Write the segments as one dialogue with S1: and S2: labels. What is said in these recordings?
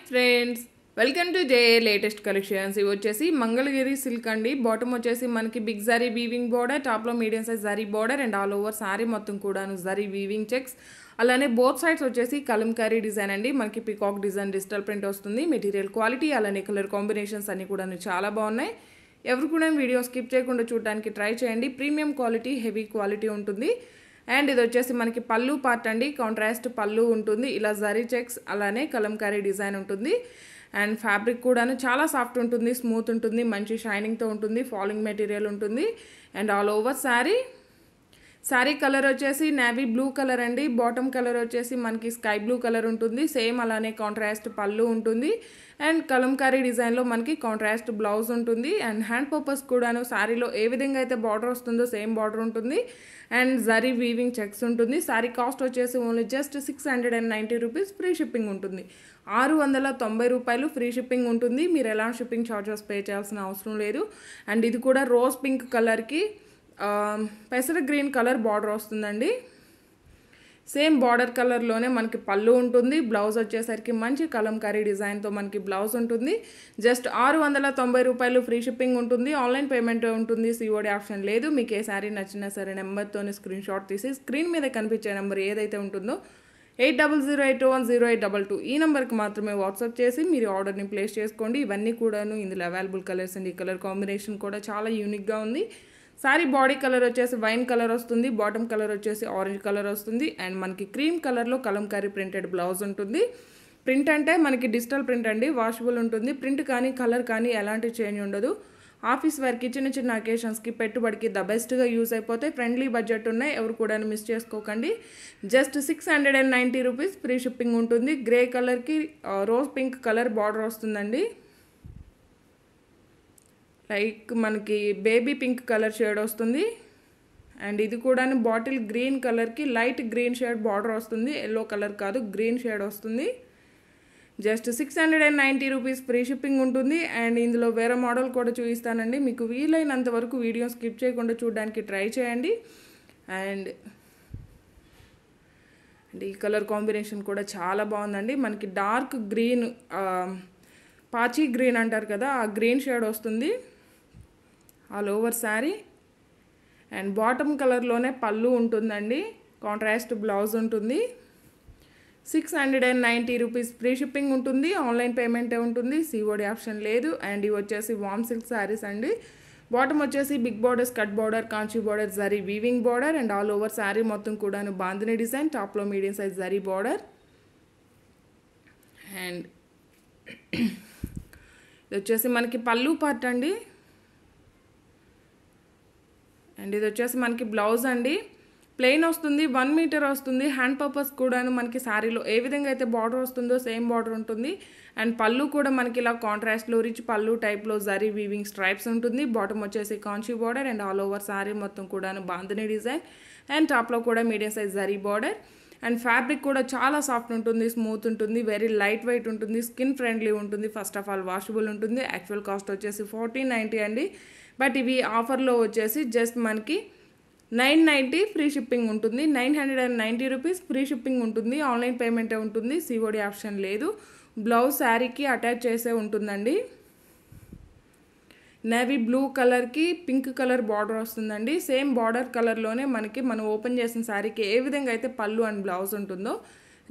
S1: Friends, welcome to JA latest collections. ఇవి వచ్చేసి Mangalagiri silk అండి. బాటమ్ వచ్చేసి మనకి బిగ్ జరీ వీవింగ్ బోర్డర్, టాప్లో medium size zari border and all over sari మొత్తం కూడాను జరీ వీవింగ్ చెక్స్. అలానే బోత్ సైడ్స్ వచ్చేసి కలంకారీ డిజైన్ అండి. మనకి పికాక్ డిజైన్ డిజిటల్ ప్రింట్ వస్తుంది. మెటీరియల్ క్వాలిటీ అలానే కలర్ కాంబినేషన్స్ అన్ని కూడాను చాలా బాగున్నాయి. ఎవరు కూడా వీడియో స్కిప్ చేయకుండా చూడడానికి ట్రై చేయండి. ప్రీమియం క్వాలిటీ, హెవీ క్వాలిటీ ఉంటుంది. అండ్ ఇది వచ్చేసి మనకి పళ్ళు పార్ట్ అండి. కాంట్రాస్ట్ పళ్ళు ఉంటుంది. ఇలా జరీ చెక్స్ అలానే కలంకారీ డిజైన్ ఉంటుంది. అండ్ ఫ్యాబ్రిక్ కూడాను చాలా సాఫ్ట్ ఉంటుంది, స్మూత్ ఉంటుంది, మంచి షైనింగ్తో ఉంటుంది, ఫాలింగ్ మెటీరియల్ ఉంటుంది. And all over sari colour వచ్చేసి నేవీ బ్లూ కలర్ అండి. బాటమ్ కలర్ వచ్చేసి మనకి స్కై బ్లూ కలర్ ఉంటుంది. సేమ్ అలానే కాంట్రాస్ట్ పళ్ళు ఉంటుంది. అండ్ కలంకారీ డిజైన్లో మనకి కాంట్రాస్ట్ బ్లౌజ్ ఉంటుంది. అండ్ హ్యాండ్ పర్పస్ కూడాను శారీలో ఏ విధంగా అయితే బార్డర్ వస్తుందో సేమ్ బార్డర్ ఉంటుంది. అండ్ జరీ వీవింగ్ చెక్స్ ఉంటుంది. శారీ కాస్ట్ వచ్చేసి only just 690 rupees. Free shipping ఉంటుంది. 690 రూపాయలు ఫ్రీ షిప్పింగ్ ఉంటుంది. మీరు ఎలా షిప్పింగ్ ఛార్జెస్ పే చేయాల్సిన అవసరం లేదు. అండ్ ఇది కూడా రోజ్ పింక్ కలర్కి పెసర గ్రీన్ కలర్ బార్డర్ వస్తుందండి. సేమ్ బార్డర్ కలర్లోనే మనకి పళ్ళు ఉంటుంది. బ్లౌజ్ వచ్చేసరికి మంచి కలంకారీ డిజైన్తో మనకి బ్లౌజ్ ఉంటుంది. జస్ట్ 690 రూపాయలు ఫ్రీ షిప్పింగ్ ఉంటుంది. ఆన్లైన్ పేమెంట్ ఉంటుంది. సిఓడి ఆప్షన్ లేదు. మీకు ఏ శారీ నచ్చినా సరే నెంబర్తోనే స్క్రీన్ షాట్ తీసి స్క్రీన్ మీద కనిపించే నెంబర్ ఏదైతే ఉంటుందో 8008210822 ఈ నెంబర్కి మాత్రమే వాట్సాప్ చేసి మీరు ఆర్డర్ని ప్లేస్ చేసుకోండి. ఇవన్నీ కూడాను ఇందులో అవైలబుల్ కలర్స్ అండి. ఈ కలర్ కాంబినేషన్ కూడా చాలా యూనిక్గా ఉంది. సారీ బాడీ కలర్ వచ్చేసి వైన్ కలర్ వస్తుంది. బాటమ్ కలర్ వచ్చేసి ఆరెంజ్ కలర్ వస్తుంది. అండ్ మనకి క్రీమ్ కలర్లో కలంకారీ ప్రింటెడ్ బ్లౌజ్ ఉంటుంది. ప్రింట్ అంటే మనకి డిజిటల్ ప్రింట్ అండి. వాషబుల్ ఉంటుంది. ప్రింట్ కానీ కలర్ కానీ ఎలాంటి చేంజ్ ఉండదు. ఆఫీస్ వేర్కి, చిన్న చిన్న అకేషన్స్కి, పెట్టుబడికి ద బెస్ట్గా యూజ్ అయిపోతే ఫ్రెండ్లీ బడ్జెట్ ఉన్నాయి. ఎవరు కూడా మిస్ చేసుకోకండి. జస్ట్ 690 రూపీస్ ఫ్రీ షిప్పింగ్ ఉంటుంది. గ్రే కలర్కి రోజ్ పింక్ కలర్ బార్డర్ వస్తుందండి. లైక్ మనకి బేబీ పింక్ కలర్ షేడ్ వస్తుంది. అండ్ ఇది కూడా బాటిల్ గ్రీన్ కలర్కి లైట్ గ్రీన్ షేడ్ బార్డర్ వస్తుంది. ఎల్లో కలర్ కాదు, గ్రీన్ షేడ్ వస్తుంది. జస్ట్ 690 రూపీస్ ఫ్రీ షిప్పింగ్ ఉంటుంది. అండ్ ఇందులో వేరే మోడల్ కూడా చూపిస్తానండి. మీకు వీలైనంత వరకు వీడియో స్కిప్ చేయకుండా చూడడానికి ట్రై చేయండి. అండ్ ఈ కలర్ కాంబినేషన్ కూడా చాలా బాగుందండి. మనకి డార్క్ గ్రీన్, పాచీ గ్రీన్ అంటారు కదా, ఆ గ్రీన్ షేడ్ వస్తుంది all over sari. And bottom కలర్లోనే పళ్ళు ఉంటుందండి. కాంట్రాస్ట్ బ్లౌజ్ ఉంటుంది. 690 రూపీస్ ఫ్రీ షిప్పింగ్ ఉంటుంది. ఆన్లైన్ పేమెంటే ఉంటుంది. సిఓడి ఆప్షన్ లేదు. అండ్ ఇవి వచ్చేసి వామ్ సిల్క్ శారీస్ అండి. బాటమ్ వచ్చేసి big borders, cut border, Kanchi border, zari weaving border and all over sari మొత్తం కూడాను బాందిని డిజైన్, టాప్లో medium size zari border. And ఇది వచ్చేసి మనకి పళ్ళు పార్ట్ అండి. అండ్ ఇది వచ్చేసి మనకి బ్లౌజ్ అండి. ప్లెయిన్ వస్తుంది, 1 మీటర్ వస్తుంది. హ్యాండ్ పర్పస్ కూడాను మనకి శారీలో ఏ విధంగా అయితే బార్డర్ వస్తుందో సేమ్ బార్డర్ ఉంటుంది. అండ్ పళ్ళు కూడా మనకి ఇలా కాంట్రాస్ట్లో రిచ్ పళ్ళు టైప్లో జరీ వీవింగ్ స్ట్రైప్స్ ఉంటుంది. బాటమ్ వచ్చేసి Kanchi border and all over sari మొత్తం కూడాను బాందిని డిజైన్ అండ్ టాప్లో కూడా medium size zari border. And fabric కూడా చాలా సాఫ్ట్ ఉంటుంది, స్మూత్ ఉంటుంది, వెరీ లైట్ వెయిట్ ఉంటుంది, స్కిన్ ఫ్రెండ్లీ ఉంటుంది. ఫస్ట్ ఆఫ్ ఆల్ వాషబుల్ ఉంటుంది. యాక్చువల్ కాస్ట్ వచ్చేసి 1490 అండి. బట్ ఇవి ఆఫర్లో వచ్చేసి జస్ట్ మనకి 990 ఫ్రీ షిప్పింగ్ ఉంటుంది. 990 రూపీస్ ఫ్రీ షిప్పింగ్ ఉంటుంది. ఆన్లైన్ పేమెంటే ఉంటుంది. సిఓడి ఆప్షన్ లేదు. బ్లౌజ్ శారీకి అటాచ్ చేసే ఉంటుందండి. నేవీ బ్లూ కలర్కి పింక్ కలర్ బార్డర్ వస్తుందండి. సేమ్ బార్డర్ కలర్లోనే మనం ఓపెన్ చేసిన శారీకి ఏ విధంగా అయితే పళ్ళు అండ్ బ్లౌజ్ ఉంటుందో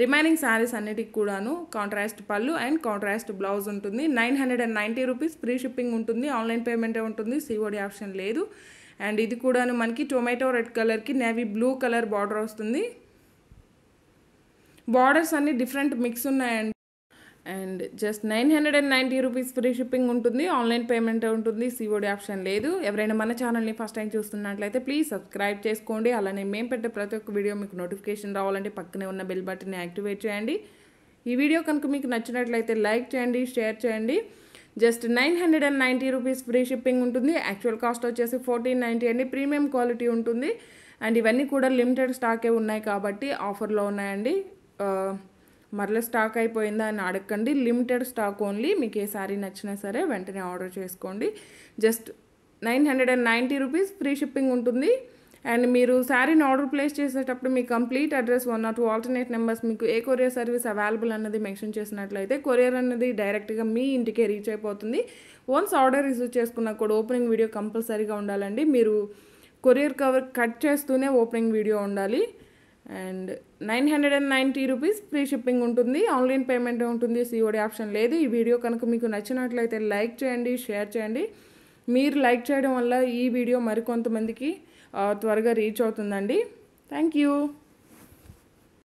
S1: రిమైనింగ్ శారీస్ అన్నిటికి కూడాను కాంట్రాస్ట్ పళ్ళు అండ్ కాంట్రాస్ట్ బ్లౌజ్ ఉంటుంది. 990 రూపీస్ ఫ్రీ షిప్పింగ్ ఉంటుంది. ఆన్లైన్ పేమెంటే ఉంటుంది. సిఓడి ఆప్షన్ లేదు. అండ్ ఇది కూడాను మనకి టొమాటో రెడ్ కలర్కి నేవీ బ్లూ కలర్ బార్డర్ వస్తుంది. బార్డర్స్ అన్ని డిఫరెంట్ మిక్స్ ఉన్నాయండి. And just 990 rupees free shipping ఉంటుంది. ఆన్లైన్ పేమెంట్ ఉంటుంది. సిఓడి ఆప్షన్ లేదు. ఎవరైనా మన ఛానల్ని ఫస్ట్ టైం చూస్తున్నట్లయితే ప్లీజ్ సబ్స్క్రైబ్ చేసుకోండి. అలానే మేము పెట్టే ప్రతి ఒక్క వీడియో మీకు నోటిఫికేషన్ రావాలంటే పక్కనే ఉన్న బెల్ బటన్ని యాక్టివేట్ చేయండి. ఈ వీడియో కనుక మీకు నచ్చినట్లయితే లైక్ చేయండి, షేర్ చేయండి. జస్ట్ 990 రూపీస్ ఫ్రీ షిప్పింగ్ ఉంటుంది. యాక్చువల్ కాస్ట్ వచ్చేసి 1490 అండి. ప్రీమియం క్వాలిటీ ఉంటుంది. అండ్ ఇవన్నీ కూడా లిమిటెడ్ స్టాకే ఉన్నాయి కాబట్టి ఆఫర్లో ఉన్నాయండి. మరలా స్టాక్ అయిపోయిందా అని అడగండి. Limited stock only. మీకు ఏ శారీ నచ్చినా సరే వెంటనే ఆర్డర్ చేసుకోండి. జస్ట్ 990 రూపీస్ ఫ్రీ షిప్పింగ్ ఉంటుంది. అండ్ మీరు శారీని ఆర్డర్ ప్లేస్ చేసేటప్పుడు మీ complete address 1 or 2 alternate numbers మీకు ఏ కొరియర్ సర్వీస్ అవైలబుల్ అన్నది మెన్షన్ చేసినట్లయితే కొరియర్ అన్నది డైరెక్ట్గా మీ ఇంటికే రీచ్ అయిపోతుంది. వన్స్ ఆర్డర్ రిసీవ్ చేసుకున్నా కూడా ఓపెనింగ్ వీడియో కంపల్సరీగా ఉండాలండి. మీరు కొరియర్ కవర్ కట్ చేస్తూనే ఓపెనింగ్ వీడియో ఉండాలి. అండ్ 990 రూపీస్ ఫ్రీ షిప్పింగ్ ఉంటుంది. ఆన్లైన్ పేమెంట్ ఉంటుంది, సిఓడి ఆప్షన్ లేదు. ఈ వీడియో కనుక మీకు నచ్చినట్లయితే లైక్ చేయండి, షేర్ చేయండి. మీరు లైక్ చేయడం వల్ల ఈ వీడియో మరికొంతమందికి త్వరగా రీచ్ అవుతుందండి. Thank you.